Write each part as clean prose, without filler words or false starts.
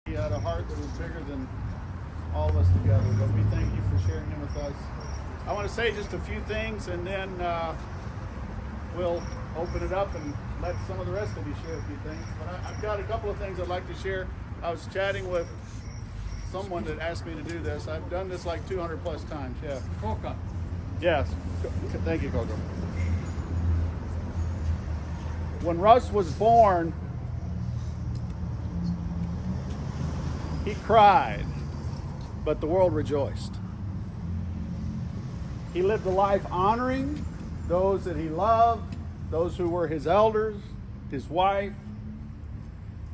He had a heart that was bigger than all of us together, but we thank you for sharing him with us. I want to say just a few things, and then we'll open it up and let some of the rest of you share a few things. But I've got a couple of things I'd like to share. I was chatting with someone that asked me to do this. I've done this like 200 plus times. Yeah. Coca. Yes. Thank you, Coco. When Russ was born, he cried, but the world rejoiced. He lived a life honoring those that he loved, those who were his elders, his wife,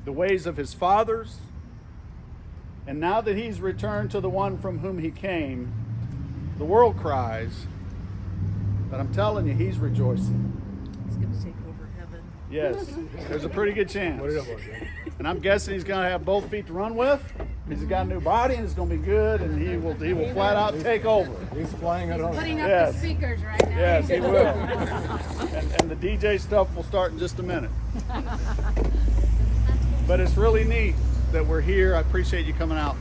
the ways of his fathers. And now that he's returned to the one from whom he came, the world cries, but I'm telling you, he's rejoicing. He's going to take over heaven. Yes, there's a pretty good chance. And I'm guessing he's going to have both feet to run with. He's got a new body, and it's going to be good, and he will flat out take over. He's flying it over. Putting up the speakers right now. Yes, he will. And the DJ stuff will start in just a minute. But it's really neat that we're here. I appreciate you coming out.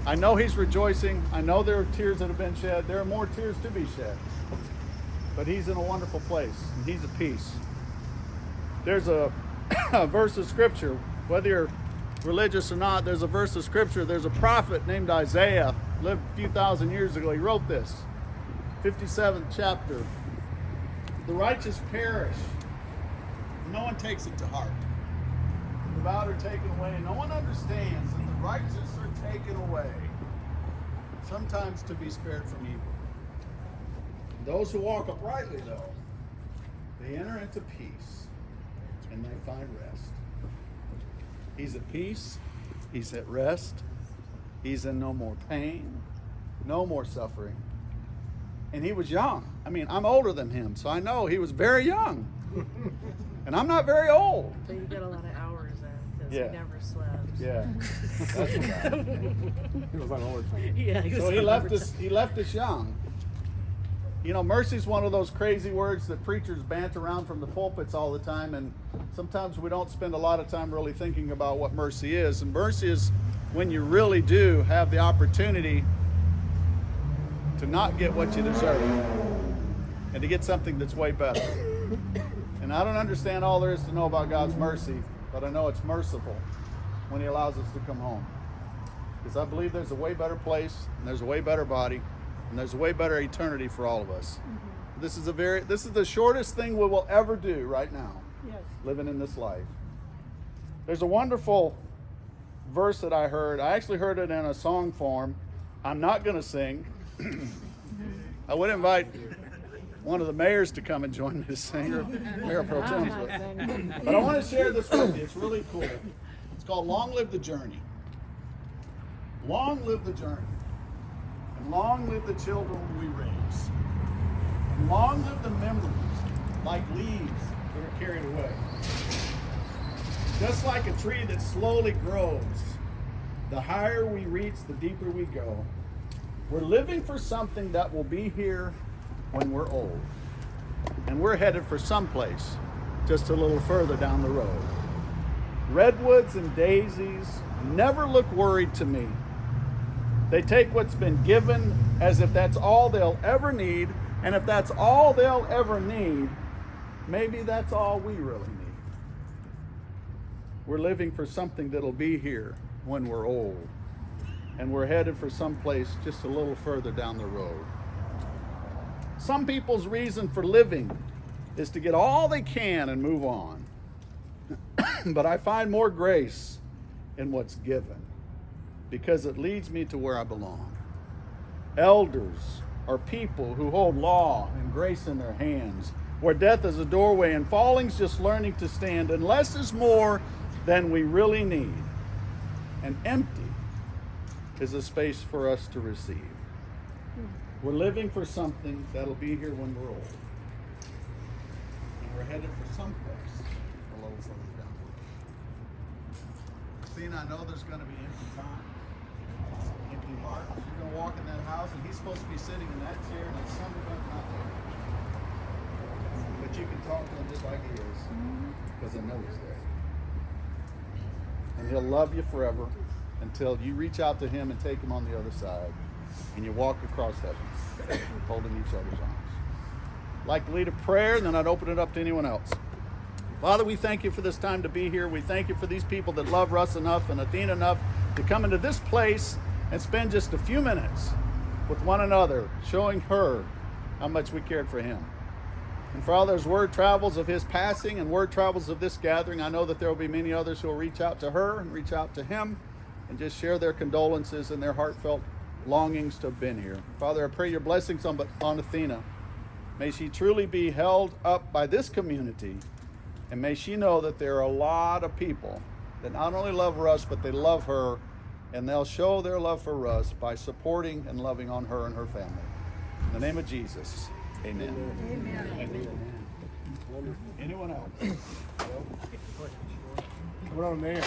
I know he's rejoicing. I know there are tears that have been shed. There are more tears to be shed. But he's in a wonderful place, and he's at peace. There's a verse of scripture, whether you're religious or not, there's a verse of scripture. There's a prophet named Isaiah, lived a few thousand years ago. He wrote this, 57th chapter. The righteous perish. No one takes it to heart. The devout are taken away. No one understands that the righteous are taken away, sometimes to be spared from evil. Those who walk uprightly, though, they enter into peace, and they find rest. He's at peace. He's at rest. He's in no more pain, no more suffering. And he was young. I mean, I'm older than him, so I know he was very young. And I'm not very old. But you got a lot of hours in because Yeah. he never slept. Yeah. That's right. He was on overtime. Yeah. So he left us young. You know, mercy is one of those crazy words that preachers bant around from the pulpits all the time, and sometimes we don't spend a lot of time really thinking about what mercy is. And mercy is when you really do have the opportunity to not get what you deserve and to get something that's way better. And I don't understand all there is to know about God's mercy, but I know it's merciful when he allows us to come home. Because I believe there's a way better place, and there's a way better body, and there's a way better eternity for all of us. Mm-hmm. This is the shortest thing we will ever do right now, living in this life. There's a wonderful verse that I heard. I actually heard it in a song form. I'm not going to sing. I would invite one of the mayors to come and join me to sing, or Mayor Pro Tem. But I want to share this with you. It's really cool. It's called Long Live the Journey. Long live the journey. And long live the children we raise. And long live the memories, like leaves that are carried away. Just like a tree that slowly grows, the higher we reach, the deeper we go. We're living for something that will be here when we're old. And we're headed for someplace just a little further down the road. Redwoods and daisies never look worried to me. They take what's been given as if that's all they'll ever need, and if that's all they'll ever need, maybe that's all we really need. We're living for something that'll be here when we're old, and we're headed for someplace just a little further down the road. Some people's reason for living is to get all they can and move on. But I find more grace in what's given, because it leads me to where I belong. Elders are people who hold law and grace in their hands, where death is a doorway and falling's just learning to stand, and less is more than we really need. And empty is a space for us to receive. We're living for something that'll be here when we're old. And we're headed for someplace a little further down. Christina, I know there's going to be empty time, empty hearts. You're going to walk in that house, and he's supposed to be sitting in that chair, and it's some of them not there. But you can talk to him just like he is, because I know he's there. And he'll love you forever, until you reach out to him and take him on the other side, and you walk across heaven, holding each other's arms. I'd like to lead a prayer, and then I'd open it up to anyone else. Father, we thank you for this time to be here. We thank you for these people that love Russ enough and Athena enough to come into this place and spend just a few minutes with one another, showing her how much we cared for him. And Father, as word travels of his passing and word travels of this gathering, I know that there will be many others who will reach out to her and reach out to him and just share their condolences and their heartfelt longings to have been here. Father, I pray your blessings on Athena. May she truly be held up by this community, and may she know that there are a lot of people that not only love Russ, but they love her, and they'll show their love for Russ by supporting and loving on her and her family. In the name of Jesus, amen. Amen. Amen. Anyone else? What on there?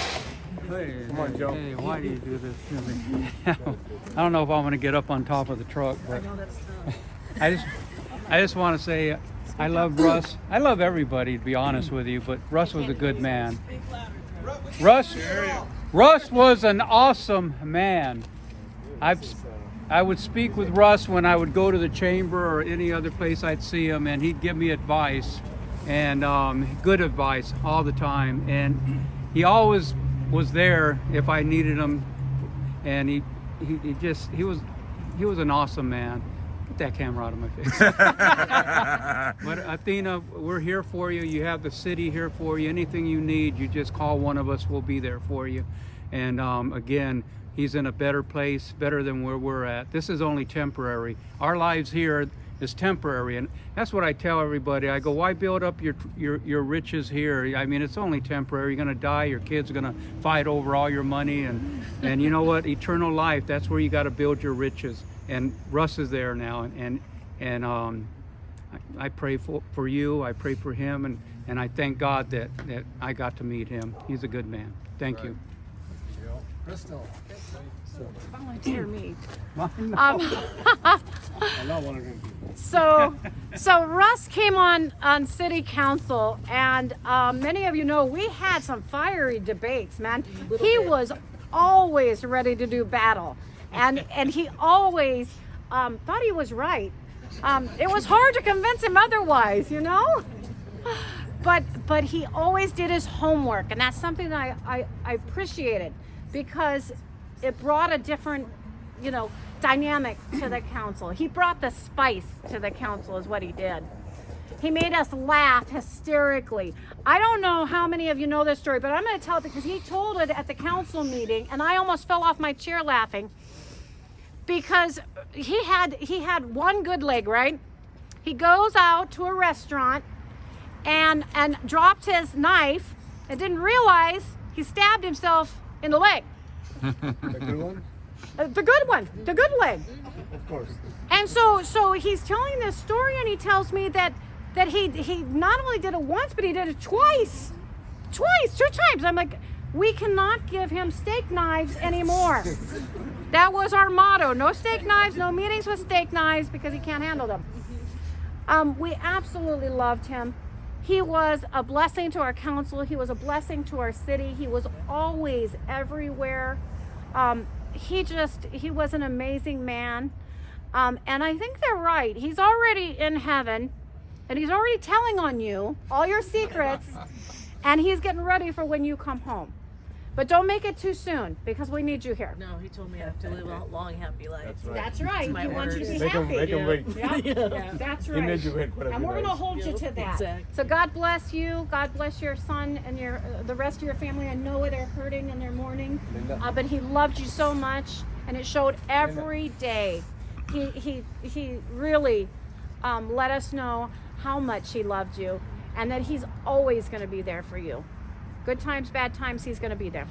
Hey, Come on, Joe. Hey, why do you do this to me? I don't know if I'm going to get up on top of the truck, I but know that's tough. I just want to say I love Russ. I love everybody, to be honest with you, but Russ was a good man. Russ was an awesome man. I would speak with Russ when I would go to the chamber or any other place I'd see him, and he'd give me advice, and good advice all the time. And he always was there if I needed him, and he was an awesome man. Get that camera out of my face. But Athena, we're here for you. You have the city here for you. Anything you need, you just call one of us. We'll be there for you. And again, he's in a better place, better than where we're at. This is only temporary. Our lives here is temporary, and that's what I tell everybody. I go, why build up your riches here? I mean, it's only temporary. You're gonna die. Your kids are gonna fight over all your money, and you know what? Eternal life. That's where you got to build your riches. And Russ is there now, and I pray for you. I pray for him, and I thank God that I got to meet him. He's a good man. Thank you. Crystal. Volunteer me. I know one of them. So Russ came on city council, and many of you know we had some fiery debates, man. He was always ready to do battle, and he always thought he was right. It was hard to convince him otherwise, you know. But he always did his homework, and that's something that I appreciated, because it brought a different, dynamic to the council. He brought the spice to the council is what he did. He made us laugh hysterically. I don't know how many of you know this story, but I'm going to tell it because he told it at the council meeting, and I almost fell off my chair laughing, because he had one good leg, right? He goes out to a restaurant and dropped his knife and didn't realize he stabbed himself in the leg. The good one? The good one, the good leg. Of course. And so he's telling this story, and he tells me that he not only did it once, but he did it twice, 2 times. I'm like, we cannot give him steak knives anymore. That was our motto: no steak knives, no meetings with steak knives, because he can't handle them. We absolutely loved him. He was a blessing to our council. He was a blessing to our city. He was always everywhere. He was an amazing man. And I think they're right. He's already in heaven, and he's already telling on you all your secrets, and he's getting ready for when you come home. But don't make it too soon, because we need you here. No, he told me I have to live a long, happy life. That's right. my He wants you to be words. happy. Make him wait. Yeah, that's right. made you wait, whatever And we're it going to is. hold you to that. Exactly. So God bless you. God bless your son and your the rest of your family. I know they're hurting and they're mourning, but he loved you so much, and it showed every day. He really let us know how much he loved you, and that he's always going to be there for you. Good times, bad times, he's going to be there.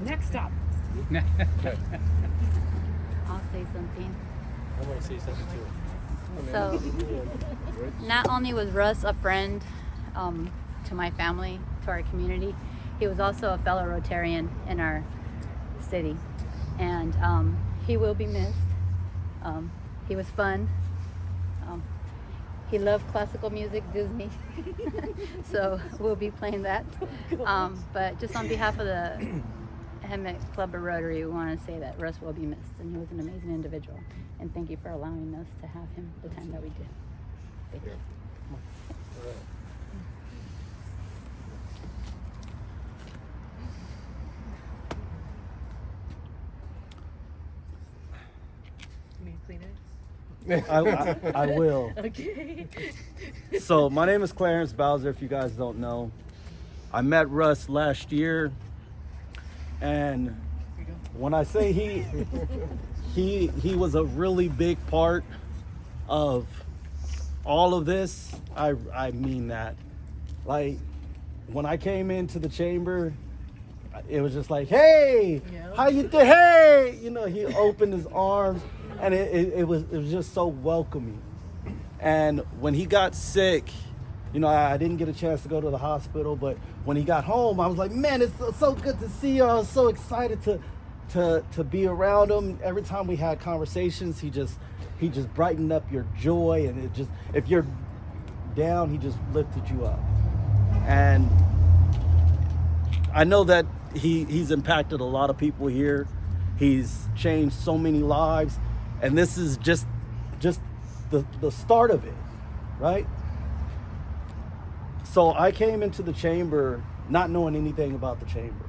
Next up. I'll say something. I'm going to say something too. So, not only was Russ a friend to my family, to our community, he was also a fellow Rotarian in our city. And he will be missed. He was fun. He loved classical music, Disney. So we'll be playing that. But just on behalf of him at Club of Rotary, we want to say that Russ will be missed, and he was an amazing individual. And thank you for allowing us to have him the time that we did. Thank you. Need Kleenex? I will. Okay. So my name is Clarence Bowser, if you guys don't know. I met Russ last year, and when I say he was a really big part of all of this, I mean that. Like, when I came into the chamber, it was just like, hey, Yeah. how you doing? Hey, you know, he opened his arms, and it was just so welcoming. And when he got sick, you know, I didn't get a chance to go to the hospital, but when he got home, I was like, man, it's so good to see you. I was so excited to be around him. Every time we had conversations, he just brightened up your joy, and it just, if you're down, he just lifted you up. And I know that he's impacted a lot of people here. He's changed so many lives, and this is just the start of it, right? So I came into the chamber not knowing anything about the chamber,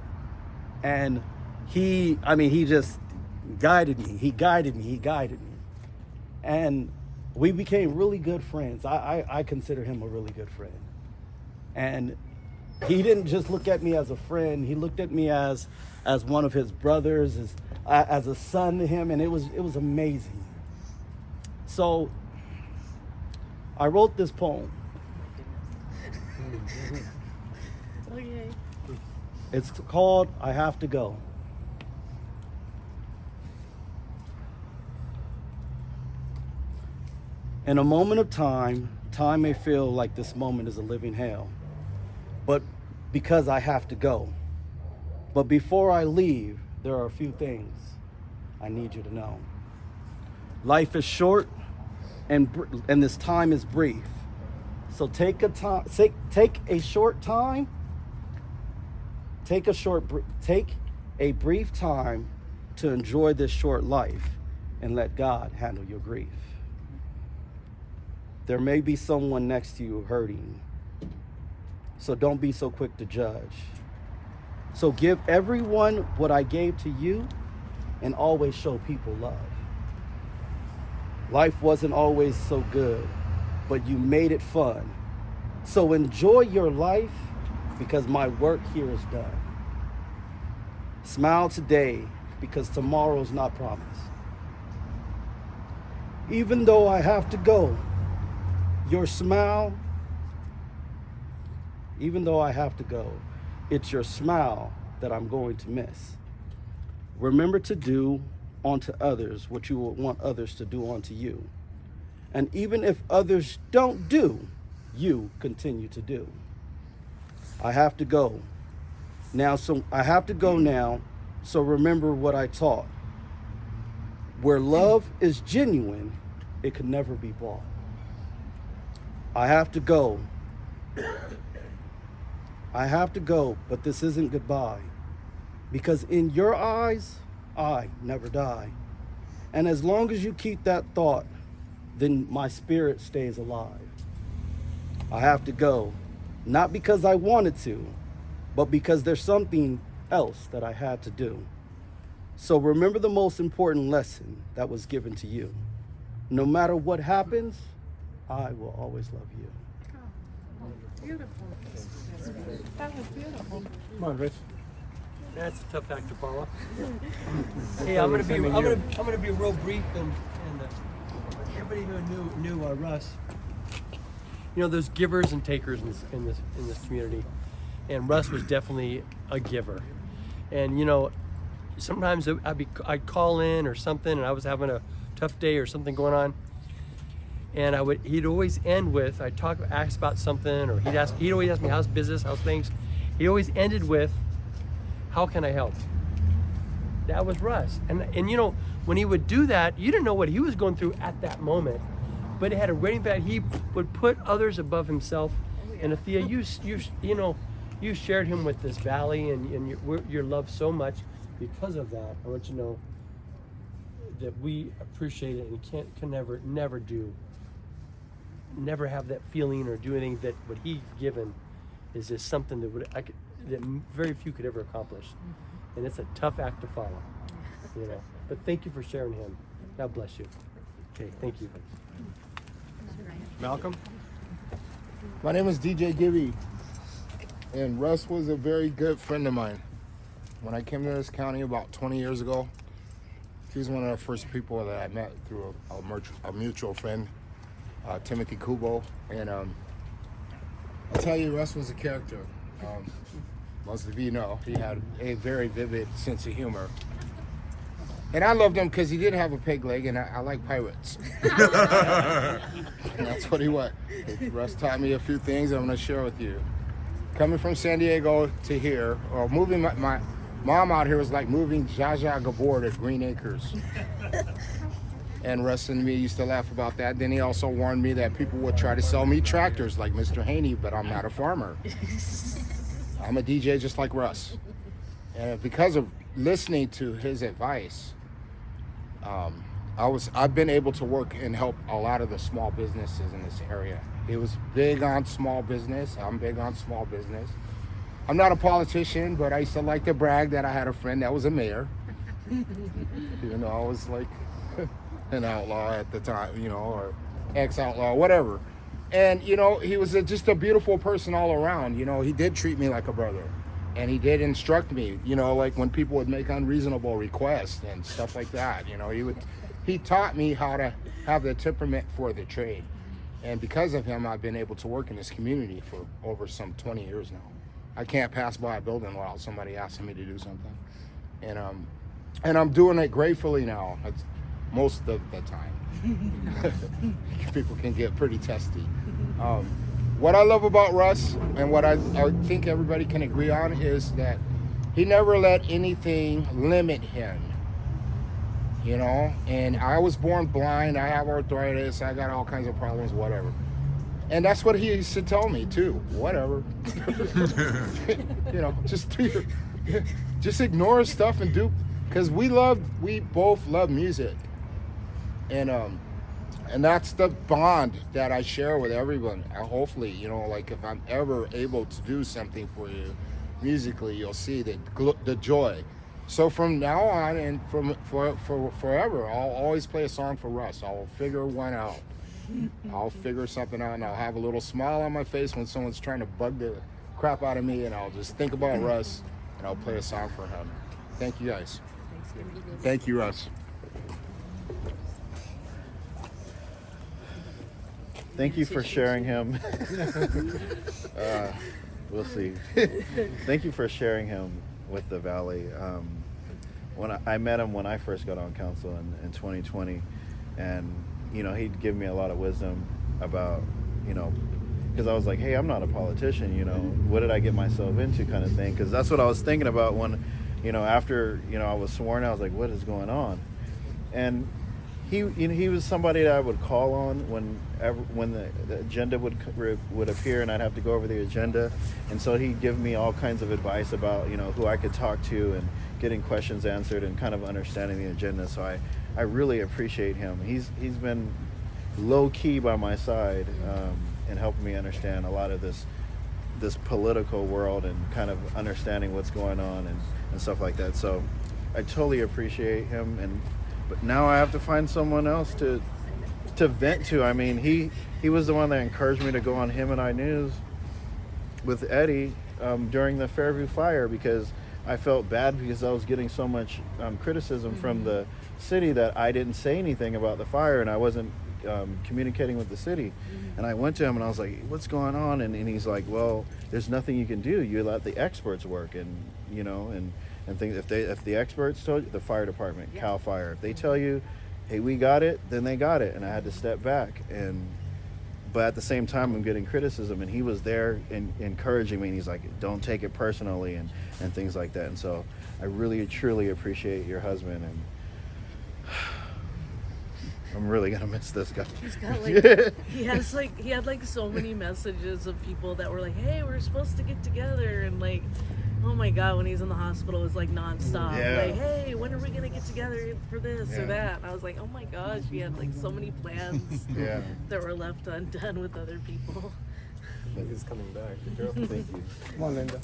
and he just guided me. He guided me, and we became really good friends. I consider him a really good friend, and he didn't just look at me as a friend. He looked at me as one of his brothers, as a son to him, and it was amazing. So I wrote this poem. Okay. It's called I Have to Go. In a moment of time may feel like this moment is a living hell. But because I have to go. But before I leave, there are a few things I need you to know. Life is short, and this time is brief. So take a brief time to enjoy this short life, and let God handle your grief. There may be someone next to you hurting, so don't be so quick to judge. So give everyone what I gave to you, and always show people love. Life wasn't always so good, but you made it fun. So enjoy your life, because my work here is done. Smile today, because tomorrow's not promised. Even though I have to go, it's your smile that I'm going to miss. Remember to do unto others what you would want others to do unto you. And even if others don't do, you continue to do. I have to go now, so remember what I taught. Where love is genuine, it can never be bought. I have to go, but this isn't goodbye. Because in your eyes, I never die. And as long as you keep that thought, then my spirit stays alive. I have to go, not because I wanted to, but because there's something else that I had to do. So remember the most important lesson that was given to you. No matter what happens, I will always love you. Beautiful. That was beautiful. Come on, Rich. That's a tough act to follow. Hey, I'm gonna be real brief, and everybody who knew Russ, you know, there's givers and takers in this community, and Russ was definitely a giver. And you know, sometimes I'd call in or something, and I was having a tough day or something going on, and he'd always end with, ask about something, or he'd always ask me how's business, how's things. He always ended with, how can I help? That was Russ. And you know, when he would do that, you didn't know what he was going through at that moment, but it had a great impact. He would put others above himself. And Athea, you shared him with this valley and your love so much. because of that, I want you to know that we appreciate it and can never have that feeling or do anything that what he's given is just something that very few could ever accomplish, and it's a tough act to follow, you know. But thank you for sharing him. God bless you. Okay, thank you. Malcolm. My name is DJ Gibby, and Russ was a very good friend of mine. When I came to this county about 20 years ago, he was one of the first people that I met through a mutual friend, Timothy Kubo. And I'll tell you, Russ was a character. Most of you know, he had a very vivid sense of humor. And I loved him because he did have a peg leg, and I like pirates. And that's what he was. Russ taught me a few things I'm going to share with you. Coming from San Diego to here, or moving my mom out here was like moving Zsa Zsa Gabor to Green Acres. And Russ and me used to laugh about that. Then he also warned me that people would try to sell me tractors like Mr. Haney, but I'm not a farmer. I'm a DJ just like Russ. And because of listening to his advice, I've been able to work and help a lot of the small businesses in this area. He was big on small business. I'm big on small business. I'm not a politician, but I used to like to brag that I had a friend that was a mayor. You know, I was like an outlaw at the time, you know, or ex-outlaw, whatever. And, you know, he was just a beautiful person all around. You know, he did treat me like a brother. And he did instruct me, you know, like when people would make unreasonable requests and stuff like that. You know, he taught me how to have the temperament for the trade. And because of him, I've been able to work in this community for over some 20 years now. I can't pass by a building without somebody asking me to do something. And I'm doing it gratefully now. It's most of the time. People can get pretty testy. What I love about Russ, and what I think everybody can agree on, is that he never let anything limit him. You know, and I was born blind, I have arthritis, I got all kinds of problems, whatever. And that's what he used to tell me too, whatever. You know, just ignore stuff and do, because we both love music. And that's the bond that I share with everyone. Hopefully, you know, like if I'm ever able to do something for you musically, you'll see the joy. So from now on and for forever, I'll always play a song for Russ. I'll figure one out. I'll figure something out, and I'll have a little smile on my face when someone's trying to bug the crap out of me, and I'll just think about Russ, and I'll play a song for him. Thank you, guys. Thank you, Russ. Thank you for sharing him. We'll see. Thank you for sharing him with the Valley. When I met him when I first got on council in 2020, and you know, he'd give me a lot of wisdom about, you know, because I was like, hey, I'm not a politician, you know, what did I get myself into, kind of thing, because that's what I was thinking about when, you know, after, you know, I was sworn, I was like, what is going on? And he was somebody that I would call on when the agenda would appear, and I'd have to go over the agenda, and so he'd give me all kinds of advice about, you know, who I could talk to and getting questions answered and kind of understanding the agenda. So I really appreciate him. He's been low key by my side and helping me understand a lot of this political world and kind of understanding what's going on and stuff like that. So I totally appreciate him, but now I have to find someone else to vent to. I mean, he was the one that encouraged me to go on Him and I News with Eddie during the Fairview fire, because I felt bad because I was getting so much criticism from the city that I didn't say anything about the fire, and I wasn't communicating with the city. And I went to him and I was like, what's going on? And he's like, well, there's nothing you can do. You let the experts work. And, you know, and things, if the experts told you, the fire department, CAL FIRE, if they tell you, hey, we got it, then they got it. And I had to step back. But at the same time, I'm getting criticism, and he was there encouraging me, and he's like, don't take it personally, and things like that. And so I really, truly appreciate your husband, and I'm really going to miss this guy. He's got he had so many messages of people that were like, hey, we're supposed to get together, and like, Oh my God, when he's in the hospital, it was like nonstop. Yeah. Like, hey, when are we gonna get together for this Yeah. or that? And I was like, oh my gosh, we had like so many plans Yeah. that were left undone with other people. He's coming back. Good girl. Thank you. Come on, Linda.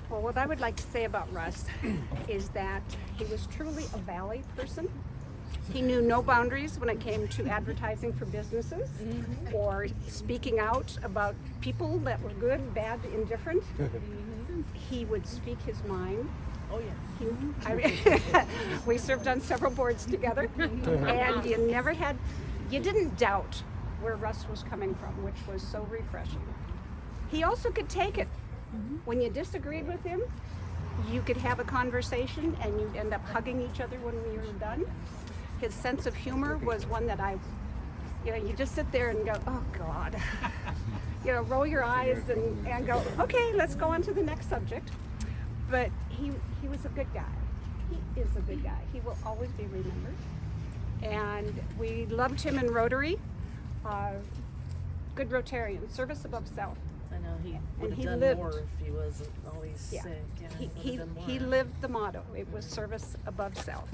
Well, what I would like to say about Russ is that he was truly a Valley person. He knew no boundaries when it came to advertising for businesses or speaking out about people that were good, bad, indifferent. He would speak his mind. Oh yeah. We served on several boards together, and you didn't doubt where Russ was coming from, which was so refreshing. He also could take it. When you disagreed with him, you could have a conversation and you'd end up hugging each other when we were done. His sense of humor was one that you just sit there and go, oh God. Roll your eyes and go, okay, let's go on to the next subject. But he was a good guy. He is a good guy. He will always be remembered. And we loved him in Rotary. Good Rotarian, service above self. I know he would have he done lived- more if he wasn't always sick. Yeah, He lived the motto. It was service above self.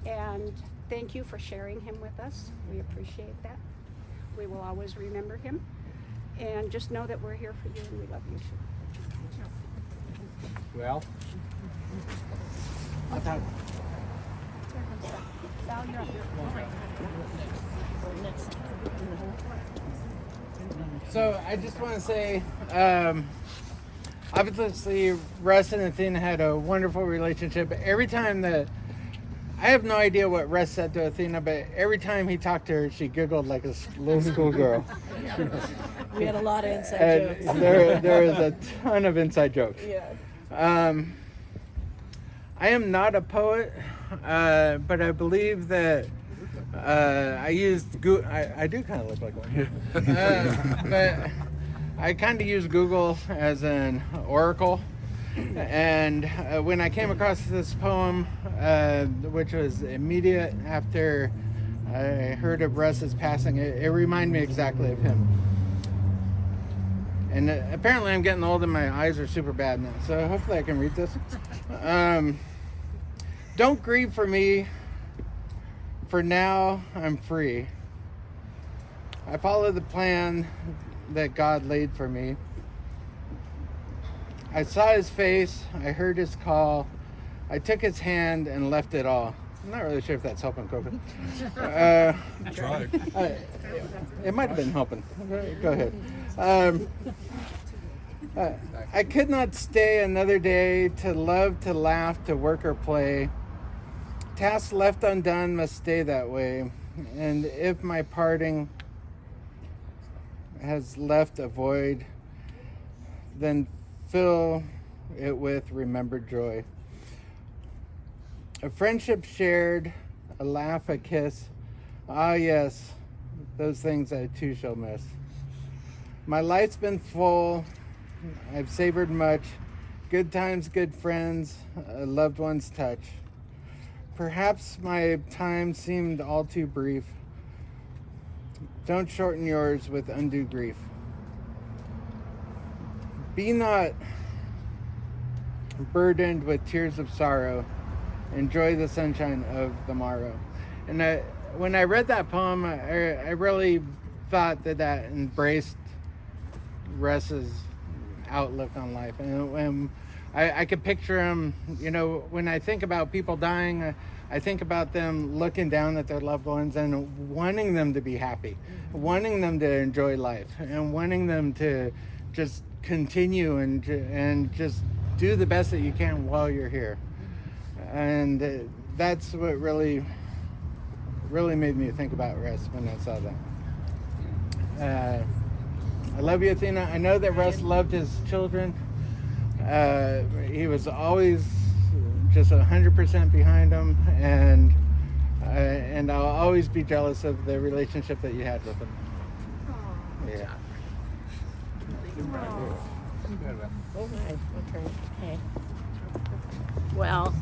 And thank you for sharing him with us. We appreciate that. We will always remember him. And just know that we're here for you and we love you too. Well, Val, you're up. So I just want to say, obviously Russ and Athena had a wonderful relationship. Every time that, I have no idea what Russ said to Athena, but every time he talked to her, she giggled like a little schoolgirl. We had a lot of inside And jokes. there is a ton of inside jokes. Yeah. I am not a poet, but I believe that I used Google. I do kind of look like one. But I kind of use Google as an oracle. And when I came across this poem, which was immediate after I heard of Russ's passing, it reminded me exactly of him. And apparently I'm getting old and my eyes are super bad now, so hopefully I can read this. Don't grieve for me, for now I'm free. I follow the plan that God laid for me. I saw his face, I heard his call, I took his hand and left it all. I'm not really sure if that's helping, Coco. try. It might have been helping. Go ahead. I could not stay another day to love, to laugh, to work or play. Tasks left undone must stay that way. And if my parting has left a void, then fill it with remembered joy. A friendship shared, a laugh, a kiss. Ah, yes, those things I too shall miss. My life's been full, I've savored much. Good times, good friends, a loved one's touch. Perhaps my time seemed all too brief. Don't shorten yours with undue grief. Be not burdened with tears of sorrow. Enjoy the sunshine of the morrow. And when I read that poem, I really thought that embraced Russ's outlook on life. And I could picture him, when I think about people dying, I think about them looking down at their loved ones and wanting them to be happy, wanting them to enjoy life, and wanting them to just continue and just do the best that you can while you're here. And that's what really made me think about Russ when I saw that. I love you, Athena. I know that Russ loved his children. He was always just 100% behind them, and I'll always be jealous of the relationship that you had with him. Yeah. Oh my. Okay. Hey. Well,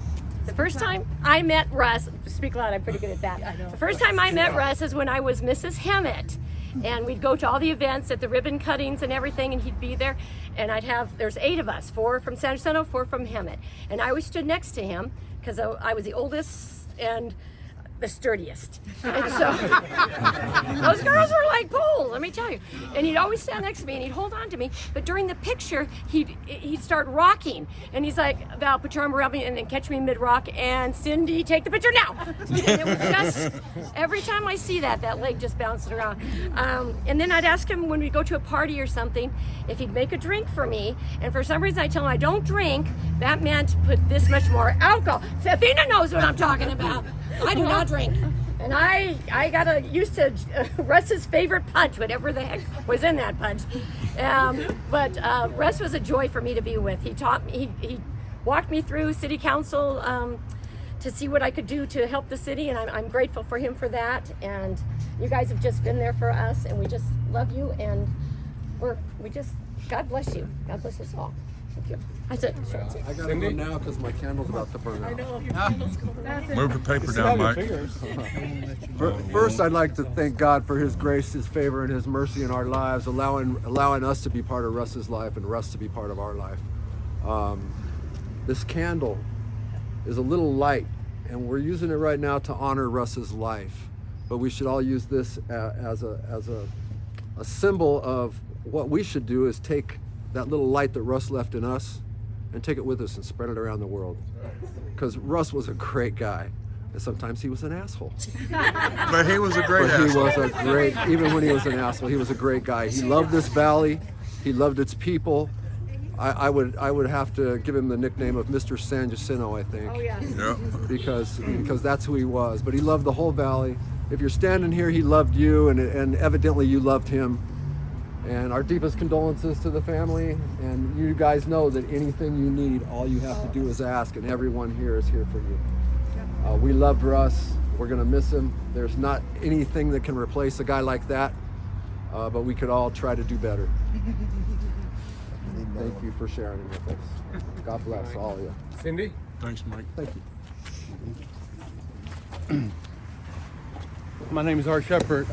The first time I met Russ, speak loud, I'm pretty good at that. The first time I met Russ is when I was Mrs. Hammett. And we'd go to all the events at the ribbon cuttings and everything, and he'd be there. And there's 8 of us, 4 from San Jacinto, 4 from Hammett. And I always stood next to him because I was the oldest and the sturdiest. And so those girls were like poles, let me tell you. And he'd always stand next to me and he'd hold on to me. But during the picture, he'd start rocking. And he's like, Val, put your arm around me and then catch me mid-rock. And Cindy, take the picture now. And it was just, every time I see that leg just bouncing around. And then I'd ask him when we'd go to a party or something, if he'd make a drink for me. And for some reason I tell him I don't drink. That meant put this much more alcohol. So Athena knows what I'm talking about. I do not drink. And I got used to Russ's favorite punch, whatever the heck was in that punch. But Russ was a joy for me to be with. He taught me, he walked me through city council to see what I could do to help the city, and I'm grateful for him for that. And you guys have just been there for us, and we just love you, and God bless you. God bless us all. Thank you. I said, sure. I gotta go now because my candle's about to burn out. Move the paper down, Mike. First, I'd like to thank God for His grace, His favor, and His mercy in our lives, allowing us to be part of Russ's life and Russ to be part of our life. This candle is a little light, and we're using it right now to honor Russ's life. But we should all use this as a symbol of what we should do is take that little light that Russ left in us and take it with us and spread it around the world. Because Russ was a great guy. And sometimes he was an asshole. But he was a great asshole. He was a great, even when he was an asshole, he was a great guy. He loved this valley. He loved its people. I would have to give him the nickname of Mr. San Jacinto, I think. Oh, yeah. Yeah. Because that's who he was. But he loved the whole valley. If you're standing here, he loved you, and evidently you loved him. And our deepest condolences to the family. And you guys know that anything you need, all you have to do is ask, and everyone here is here for you. We loved Russ. We're gonna miss him. There's not anything that can replace a guy like that, but we could all try to do better. Thank you for sharing it with us. God bless all of you. Cindy? Thanks, Mike. Thank you. My name is Art Shepard.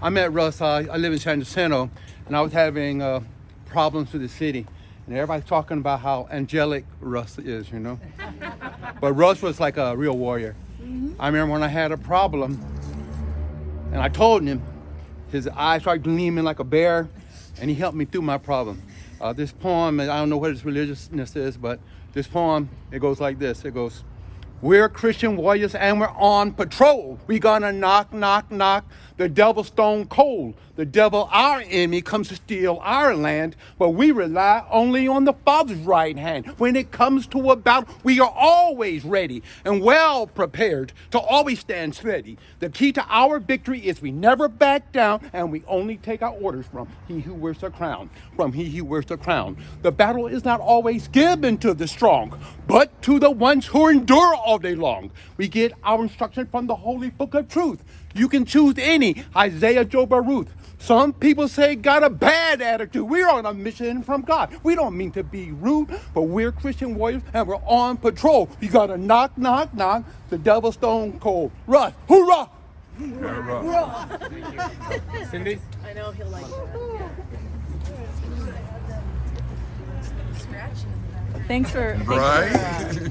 I met Russ. I live in San Jacinto, and I was having problems with the city. And everybody's talking about how angelic Russ is, you know. But Russ was like a real warrior. I remember when I had a problem, and I told him, his eyes started gleaming like a bear, and he helped me through my problem. This poem, I don't know what its religiousness is, but this poem, it goes like this. It goes, "We're Christian warriors and we're on patrol. We gonna knock, knock, knock. The devil stone cold. The devil, our enemy, comes to steal our land, but we rely only on the Father's right hand. When it comes to a battle, we are always ready and well prepared to always stand steady. The key to our victory is we never back down, and we only take our orders from he who wears the crown, from he who wears the crown. The battle is not always given to the strong, but to the ones who endure all day long. We get our instruction from the holy book of truth. You can choose any, Isaiah, Job, or Ruth. Some people say got a bad attitude. We're on a mission from God. We don't mean to be rude, but we're Christian warriors and we're on patrol. You gotta knock, knock, knock. The devil stone cold. Russ, hoorah! Cindy? I know he'll like that. Thanks for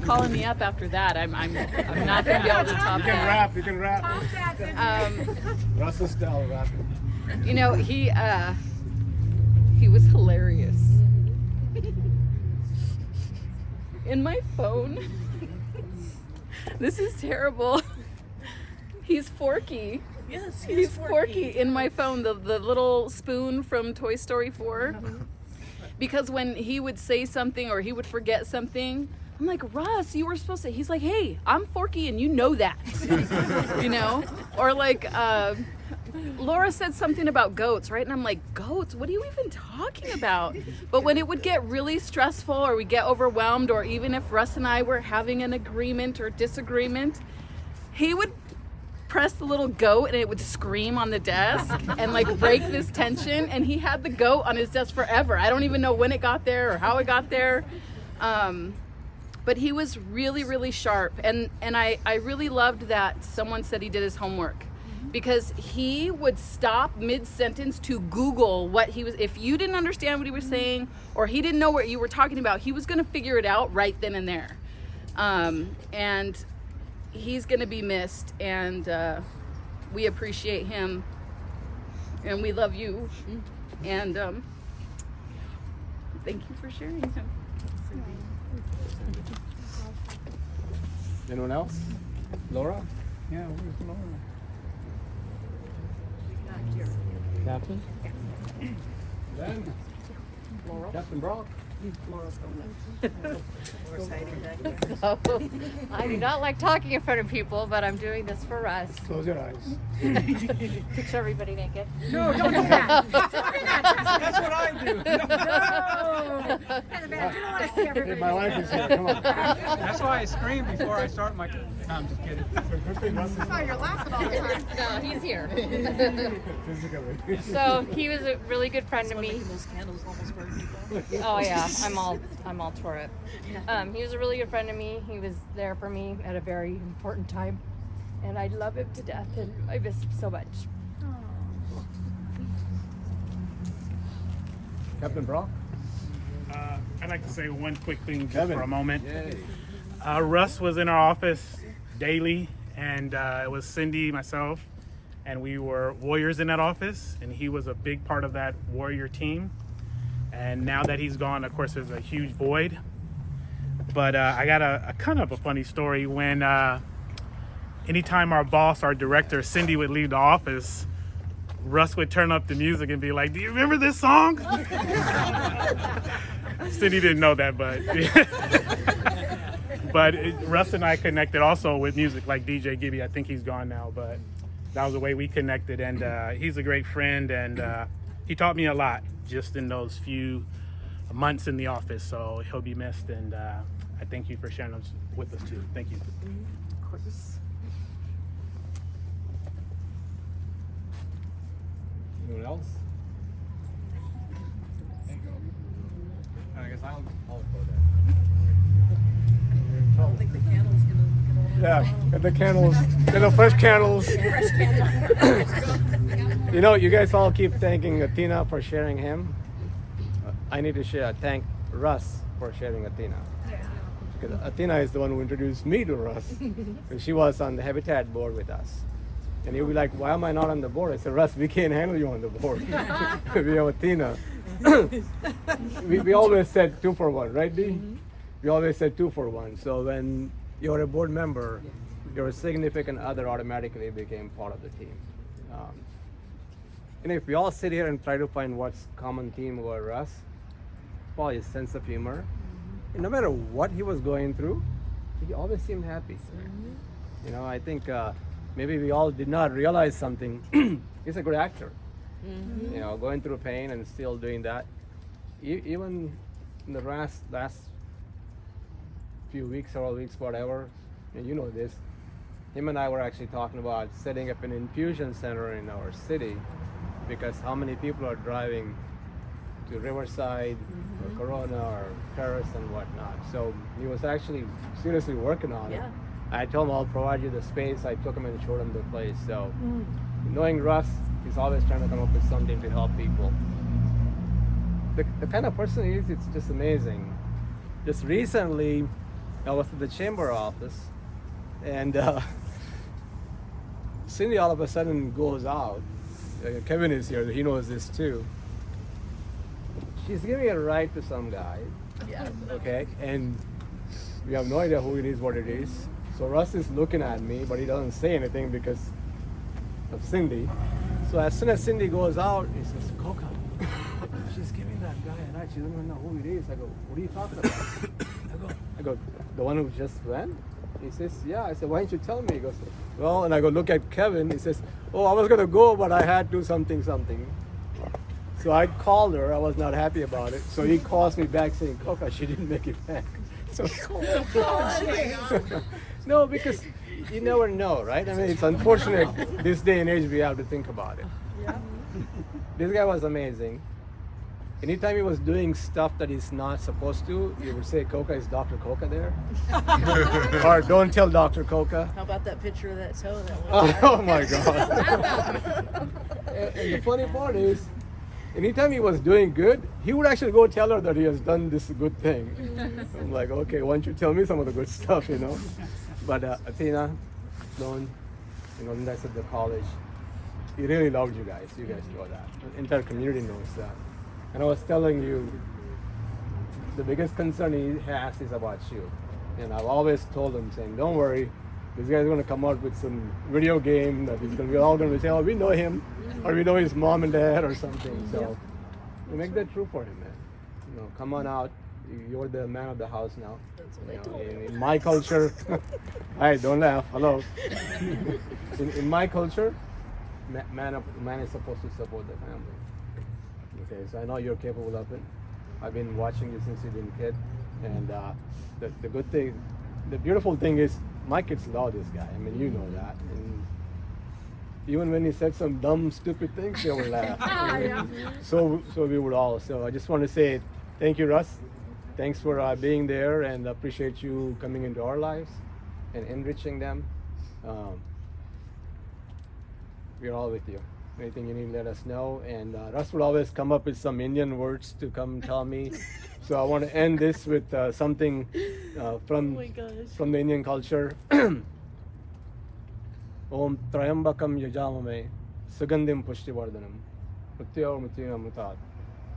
calling me up after that. I'm not gonna be able to top that. You can rap. Russell style rapping. You know, he was hilarious. In my phone, this is terrible. He's Forky. Yes, he's Forky in my phone. The little spoon from Toy Story 4. Because when he would say something or he would forget something, I'm like, Russ, you were supposed to. He's like, hey, I'm Forky and you know that. You know? Or like, Laura said something about goats, right? And I'm like, goats? What are you even talking about? But when it would get really stressful or we get overwhelmed, or even if Russ and I were having an agreement or disagreement, he would press the little goat and it would scream on the desk and like break this tension, and he had the goat on his desk forever. I don't even know when it got there or how it got there. but he was really, really sharp. And I really loved that someone said he did his homework, because he would stop mid-sentence to Google what he was, if you didn't understand what he was saying, or he didn't know what you were talking about, he was going to figure it out right then and there. And he's going to be missed, and we appreciate him, and we love you, and thank you for sharing him. Anyone else? Laura? Yeah, where's Laura? Captain? Ben? Captain Brock? So, I do not like talking in front of people, but I'm doing this for Russ. Close your eyes. Picture everybody naked. No, don't do that. That's what I do. No. Hey, my wife is here. Come on. That's why I scream before I start my. No, I'm just kidding. That's why you're laughing all the time. No, he's here. Physically. So he was a really good friend to me. Those candles almost burn people. Oh yeah, I'm all tore up. He was a really good friend to me. He was there for me at a very important time, and I love him to death, and I miss him so much. Captain Brock? I'd like to say one quick thing just Kevin. for a moment. Yay. Russ was in our office daily, and it was Cindy, myself, and we were warriors in that office, and he was a big part of that warrior team. And now that he's gone, of course, there's a huge void. But I got a kind of a funny story. When anytime our boss, our director, Cindy, would leave the office, Russ would turn up the music and be like, "Do you remember this song?" Cindy didn't know that, but Russ and I connected also with music, like DJ Gibby. I think he's gone now, but that was the way we connected. And he's a great friend, and he taught me a lot just in those few months in the office. So he'll be missed, and I thank you for sharing those with us too. Thank you. Of course. Anyone else? I guess I'll go I don't think the candle's gonna Yeah, get the candles. Get the fresh candles. fresh candle. You know, you guys all keep thanking Athena for sharing him. I need to thank Russ for sharing Athena. Because Athena is the one who introduced me to Russ. And she was on the Habitat board with us. And he'll be like, "Why am I not on the board?" I said, "Russ, we can't handle you on the board. We have Athena." we always said 2 for 1, right, Dee? We always said 2 for 1. So when you're a board member, your significant other automatically became part of the team. And if we all sit here and try to find what's common theme about Russ, probably his sense of humor. And no matter what he was going through, he always seemed happy. You know, I think maybe we all did not realize something. He's a good actor. You know, going through pain and still doing that. Even in the last few weeks, several weeks, whatever, and you know this, him and I were actually talking about setting up an infusion center in our city, because how many people are driving to Riverside or Corona or Paris and whatnot. So he was actually seriously working on it. I told him I'll provide you the space. I took him and showed him the place. So knowing Russ, he's always trying to come up with something to help people. The kind of person he is, it's just amazing. Just recently, I was at the chamber office, and Cindy all of a sudden goes out. Kevin is here, he knows this too. She's giving a ride to some guy, okay, and we have no idea who it is, what it is. So Russ is looking at me, but he doesn't say anything because of Cindy. So as soon as Cindy goes out, he says, "Coca, she's giving that guy a ride. She doesn't even know who it is." I go, "What are you talking about?" I go, "The one who just went?" He says, "Yeah." I said, "Why didn't you tell me?" He goes, "Well," and I go look at Kevin. He says, "Oh, I was going to go, but I had to something. So I called her. I was not happy about it. So he calls me back saying, "Coca, she didn't make it back." So, no, because you never know, right? I mean, it's unfortunate this day and age we have to think about it. This guy was amazing. anytime he was doing stuff that he's not supposed to, he would say, Coca, is Dr. Coca there? Or don't tell Dr. Coca. How about that picture of that toe? Oh my God. And the funny part is, anytime he was doing good, he would actually go tell her that he has done this good thing. I'm like, okay, why don't you tell me some of the good stuff, you know? But Athena, Sloan, Linda at the college, he really loved you guys. You guys know that. The entire community knows that. And I was telling you, the biggest concern he has is about you. And I've always told him, saying, don't worry, this guy's going to come out with some video game that he's going to be all going to say, oh, we know him, or we know his mom and dad or something. So we make that true for him, man. Come on out. You're the man of the house now. That's what I told him. In my culture, hey, don't laugh. Hello. In my culture, man is supposed to support the family. Okay, so I know you're capable of it. I've been watching you since you've been a kid, and the good thing, the beautiful thing is, my kids love this guy. I mean, you know that. And even when he said some dumb, stupid things, they would laugh. So we would all. So I just want to say thank you, Russ. Thanks for being there, and appreciate you coming into our lives and enriching them. We're all with you. Anything you need, let us know. And Russ will always come up with some Indian words to come tell me. So I want to end this with something from the Indian culture. Om Trayambakam Yajamame Sugandim Pushtivardhanam Mutyor Mutya Mutat.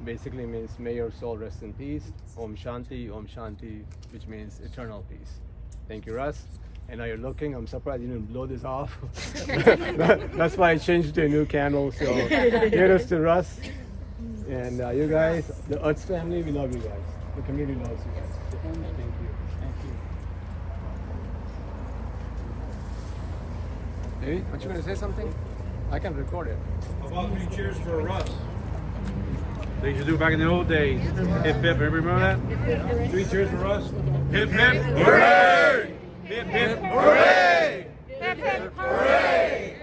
Basically means may your soul rest in peace. Om Shanti, which means eternal peace. Thank you, Russ. And now you're looking, I'm surprised you didn't blow this off. That's why I changed to a new candle. So here's to Russ. And you guys, the Utz family, we love you guys. The community loves you guys. Thank you. Thank you. Maybe, aren't you going to say something? I can record it. How about 3 cheers for Russ? They used to do back in the old days. Hip hip, remember that? 3 cheers for Russ. Hip hip, hooray! Hip hip, hooray! Hip hip hooray!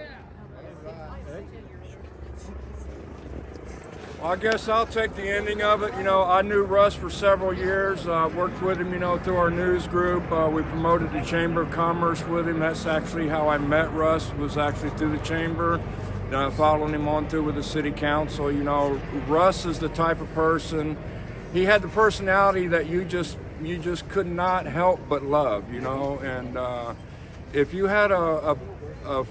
Well, I guess I'll take the ending of it. I knew Russ for several years. Worked with him, through our news group. We promoted the Chamber of Commerce with him. That's actually how I met Russ, was actually through the Chamber. Following him on through with the city council. Russ is the type of person, he had the personality that you just could not help but love, and if you had a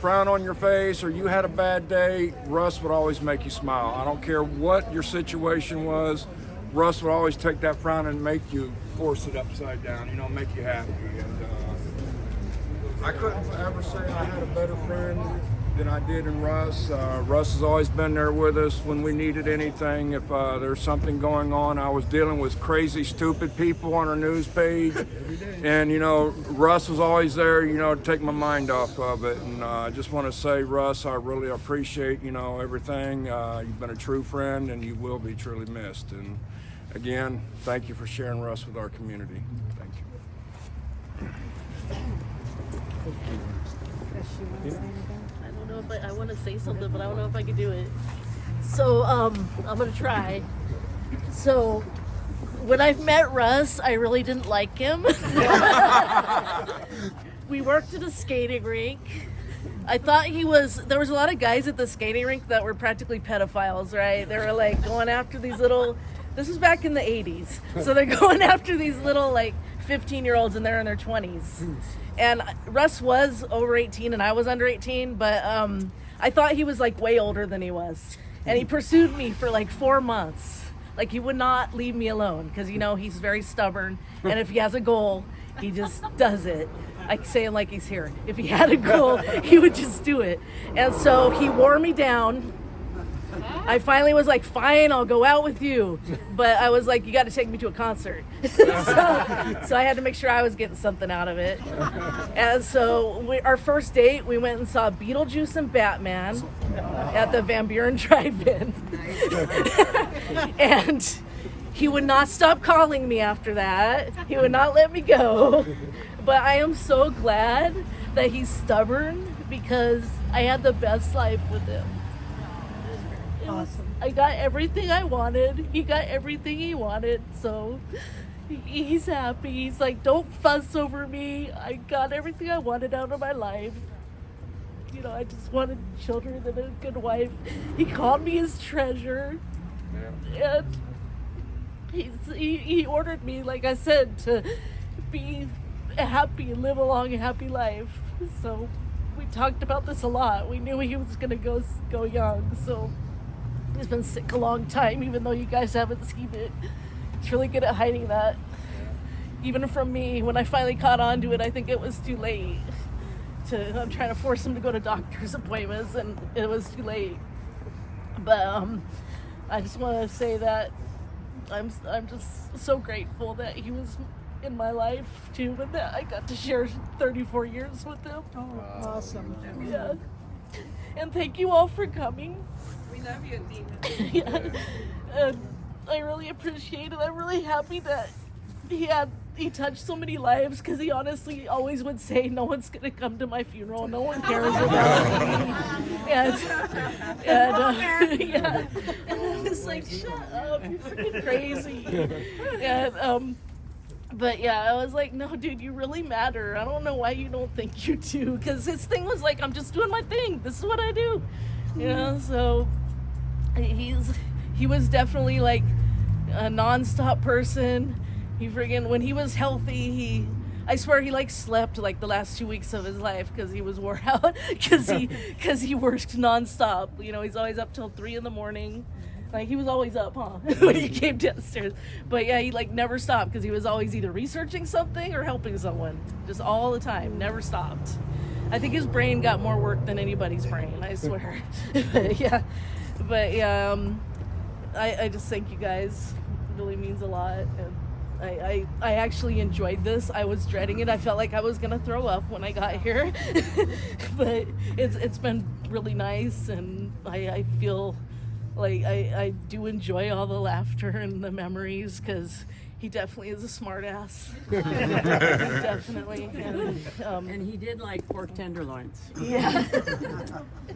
frown on your face or you had a bad day, Russ would always make you smile. I don't care what your situation was, Russ would always take that frown and make you force it upside down, make you happy. And I couldn't ever say I had a better friend than I did in Russ. Russ has always been there with us when we needed anything. If there's something going on, I was dealing with crazy, stupid people on our news page, and Russ was always there, to take my mind off of it. And I just want to say, Russ, I really appreciate, everything. You've been a true friend, and you will be truly missed. And again, thank you for sharing Russ with our community. Thank you. I want to say something, but I don't know if I can do it. So I'm gonna try. So when I met Russ, I really didn't like him. We worked at a skating rink. I thought there was a lot of guys at the skating rink that were practically pedophiles, right? They were like going after these little, this was back in the 80s. So they're going after these little 15-year-olds, and they're in their 20s. And Russ was over 18 and I was under 18, but I thought he was way older than he was. And he pursued me for 4 months. He would not leave me alone because, he's very stubborn. And if he has a goal, he just does it. I say it like he's here. If he had a goal, he would just do it. And so he wore me down. I finally was like, fine, I'll go out with you. But I was like, you got to take me to a concert. so I had to make sure I was getting something out of it. And so our first date, we went and saw Beetlejuice and Batman at the Van Buren Drive-In. And he would not stop calling me after that. He would not let me go. But I am so glad that he's stubborn because I had the best life with him. Awesome. I got everything I wanted. He got everything he wanted, so he's happy. He's like, don't fuss over me. I got everything I wanted out of my life. You know, I just wanted children and a good wife. He called me his treasure. And he ordered me, like I said, to be happy and live a long, happy life. So we talked about this a lot. We knew he was going to go young, so he's been sick a long time, even though you guys haven't seen it. He's really good at hiding that. Even from me, when I finally caught on to it, I think it was too late. I'm trying to force him to go to doctor's appointments, and it was too late. But I just want to say that I'm just so grateful that he was in my life too, and that I got to share 34 years with him. Oh, awesome. Yeah. And thank you all for coming. We love you, Dina. Yeah. And I really appreciate it. I'm really happy that he touched so many lives, because he honestly always would say, no one's going to come to my funeral. No one cares about me. And yeah. And I was like, shut up. You're freaking crazy. And, but yeah, I was like, no, dude, you really matter. I don't know why you don't think you do. Because his thing was like, I'm just doing my thing. This is what I do. You know, so he was definitely like a nonstop person. When he was healthy, I swear he like slept like the last 2 weeks of his life because he was wore out, because he worked nonstop. You know, he's always up till 3 a.m. Like, he was always up, huh? When he came downstairs. But yeah, he like never stopped, because he was always either researching something or helping someone, just all the time, never stopped. I think his brain got more work than anybody's brain, I swear. but yeah, I just thank you guys. It really means a lot. And I actually enjoyed this. I was dreading it. I felt like I was gonna throw up when I got here. But it's been really nice, and I feel like I do enjoy all the laughter and the memories, because he definitely is a smart ass. Definitely. And he did like pork tenderloins. Yeah.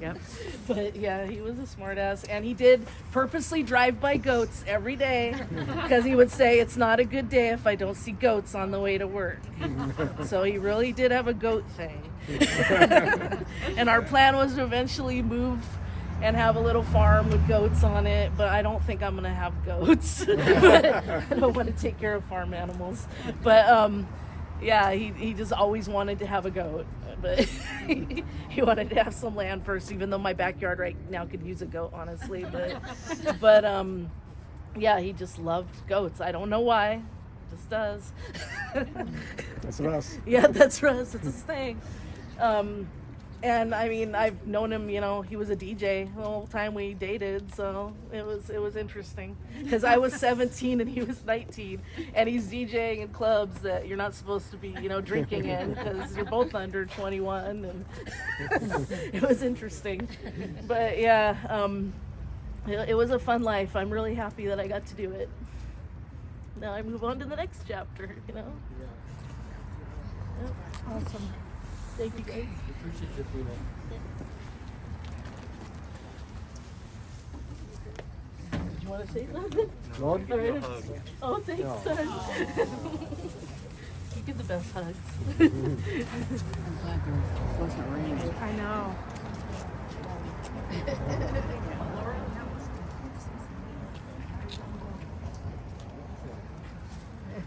Yep. But yeah, he was a smart ass, and he did purposely drive by goats every day, because he would say, it's not a good day if I don't see goats on the way to work. So he really did have a goat thing. And our plan was to eventually move and have a little farm with goats on it, but I don't think I'm gonna have goats. But I don't want to take care of farm animals. But yeah, he just always wanted to have a goat, but he wanted to have some land first, even though my backyard right now could use a goat, honestly. But yeah, he just loved goats. I don't know why, just does. That's Russ. Yeah, that's Russ. It's his thing. And I mean, I've known him, you know, he was a DJ the whole time we dated, so it was interesting, because I was 17 and he was 19, and he's DJing in clubs that you're not supposed to be, you know, drinking in, because you're both under 21, and it was interesting. But yeah, it was a fun life. I'm really happy that I got to do it. Now I move on to the next chapter, you know. Yep. Awesome. Thank you guys. Appreciate you, Tina. Did you want to say something? No. All right. Hug. Oh, thanks, No. son. You give the best hugs. I'm glad there wasn't raining. I know.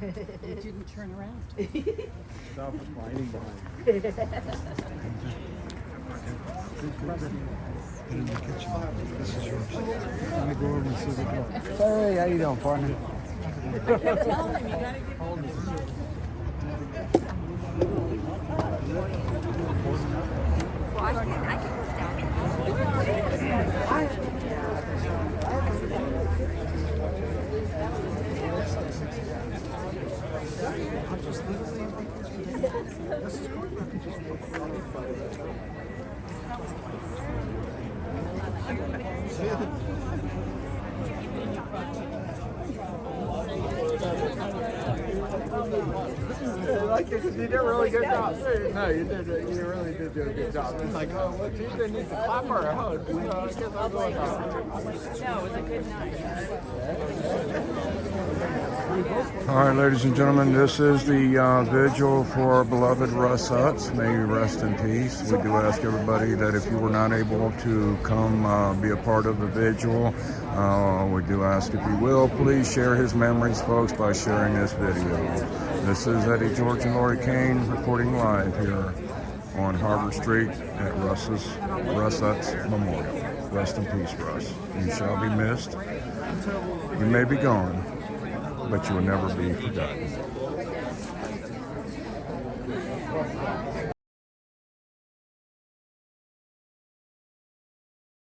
You didn't turn around. Stop hiding behind. Hey, how you doing, partner? Tell him you gotta get hold of him. Like you did a really good job. No, you did. You really did do a good job. It's like, oh, well, she either needs to clap or a hug. You know, I guess I'll go with that. No, it was a good night. All right, ladies and gentlemen, this is the vigil for our beloved Russ Utz. May you rest in peace. We do ask everybody that if you were not able to come be a part of the vigil, we do ask if you will, please share his memories, folks, by sharing this video. This is Eddie George and Lori Kane reporting live here on Harbor Street at Russ Utz Memorial. Rest in peace, Russ. You shall be missed. You may be gone, but you will never be forgotten.